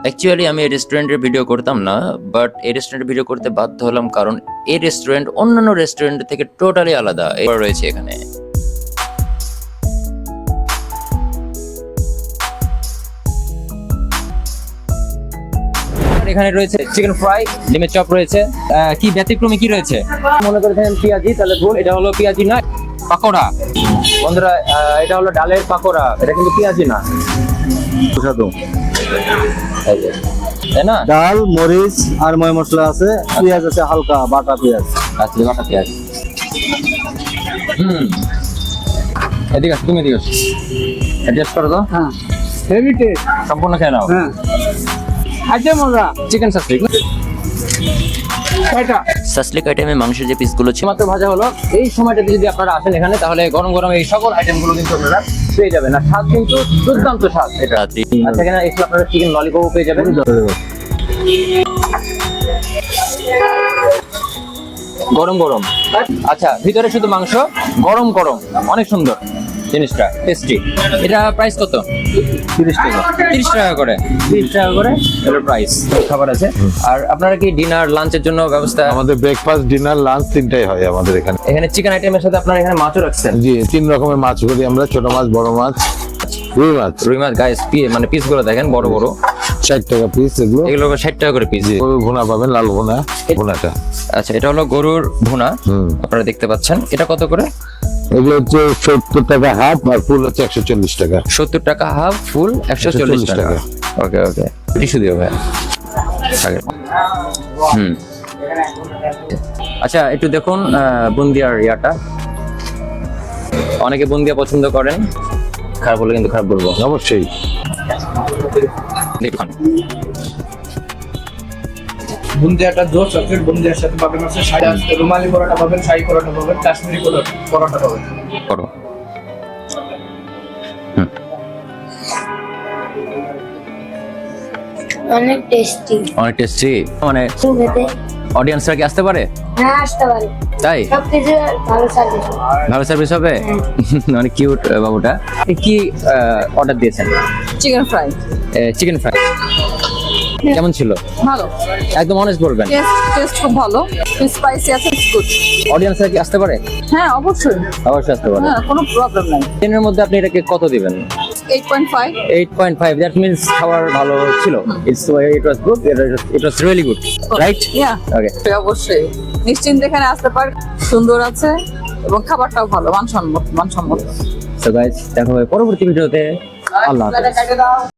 Actually আমি এই রেস্টুরেন্টের ভিডিও করতাম না, বাট এই রেস্টুরেন্টের ভিডিও করতে বাধ্য হলাম কারণ এই রেস্টুরেন্ট অন্যান্য রেস্টুরেন্ট থেকে টোটালি আলাদা এবার রয়েছে এখানে। এখানে রয়েছে চিকেন ফ্রাই, ডিমের চপ রয়েছে। কি ব্যতিক্রমী কি রয়েছে মনে করেছেন? পেঁয়াজি, তাহলে ভুল, এটা হলো পেঁয়াজি না, পাকোড়া। বন্ধুরা, এটা হলো ডালের পাকোড়া, এটা কিন্তু পেঁয়াজি না। সুস্বাদু, তাই না? ডাল, মরিচ আর ময় মশলা আছে, পেঁয়াজ আছে হালকা বাটা পেঁয়াজ। আচ্ছা, বাটা পেঁয়াজ। এদিকে আসো, তুমি এদিকে আসো, অ্যাডজাস্ট করো তো। হ্যাঁ, হেভি টেস্ট। সম্পূর্ণ খেয়ে নাও। হ্যাঁ, আচ্ছা মজা। চিকেন সাসলিক, এটা সাসলিক আইটেমে মাংসের যে পিসগুলো ছিল মাত্র ভাজা হলো। এই সময়টাতে যদি আপনারা আসেন এখানে, তাহলে গরম গরম এই সকল আইটেমগুলো কিন্তু আপনারা পেয়ে যাবেন। আর স্বাদ কিন্তু দুর্দান্ত স্বাদ এটা। আচ্ছা, এখানে এসে আপনারা চিকেন ললিপপও পেয়ে যাবেন গরম গরম। আচ্ছা, ভিতরে শুধু মাংস, গরম গরম, অনেক সুন্দর জিনিসটা, টেস্টি। এটা প্রাইস কত? 30 টাকা। 30 টাকা করে, 30 টাকা করে এটার প্রাইস। খাবার আছে। আর আপনারা কি ডিনার লাঞ্চের জন্য ব্যবস্থা? আমাদের ব্রেকফাস্ট, ডিনার, লাঞ্চ তিনটাই হয় আমাদের এখানে। এখানে চিকেন আইটেমের সাথে আপনারা এখানে মাছও রাখছেন? জি, 3 রকমের মাছ করি আমরা, ছোট মাছ, বড় মাছ, রুই মাছ। রুই মাছ গাইস, মানে পিস গুলো দেখেন বড় বড়, 60 টাকা পিস এগুলো। এগুলো 60 টাকা করে পিস। জি, ভুনা পাবেন, লাল ভুনা, ভুনাটা। আচ্ছা, এটা হলো গরুর ভুনা, আপনারা দেখতে পাচ্ছেন। এটা কত করে? এগুলো হচ্ছে 70 টাকা হাফ, আর ফুল হচ্ছে 140 টাকা। 70 টাকা হাফ, ফুল 140 টাকা। ওকে ওকে, টিস্যু দিও ভাই। আচ্ছা, একটু দেখুন বুন্দিয়ার ইয়াটা। অনেকে বুন্দিয়া পছন্দ করেন, খারাপ বলে কিন্তু খারাপ বলবো অবশ্যই। দেখুন বুন্দিয়াটা জোস আছে, বুন্দিয়ার সাথে পাবেন আছে শাহী, রুমালি পরোটা পাবেন, শাহী পরোটা পাবেন, কাশ্মীরি পরোটা পাবেন। করো। অনেক টেস্টি। অনেক টেস্টি। মানে খেতে অডিয়েন্সরা কি আসতে পারে? হ্যাঁ, আসতে পারে। তাই সবকিছু ভালো সার্ভিস। ভালো সার্ভিস হবে। অনেক কিউট বাবুটা। কি অর্ডার দিয়েছেন? Chicken fry. চিকেন ফ্রাই কেমন ছিল? ভালো, একদম অনেস্ট বলবেন। টেস্ট খুব ভালো, স্পাইসি আছে, গুড। অডিয়েন্সরা কি আসতে পারে? হ্যাঁ, অবশ্যই, অবশ্যই আসতে পারে। হ্যাঁ, কোনো প্রবলেম নাই। 10 এর মধ্যে আপনি এটাকে কত দিবেন? 8.5। 8.5, দ্যাট মিন্স খাবার ভালো ছিল। It was good, it was really good, right? Yeah, okay. অবশ্যই নিশ্চিন্তে এখানে আসতে পার, সুন্দর আছে এবং খাবারটাও ভালো, মানসম্মত। সো গাইস, দেখা হবে পরবর্তী ভিডিওতে। আল্লাহ হাফেজ।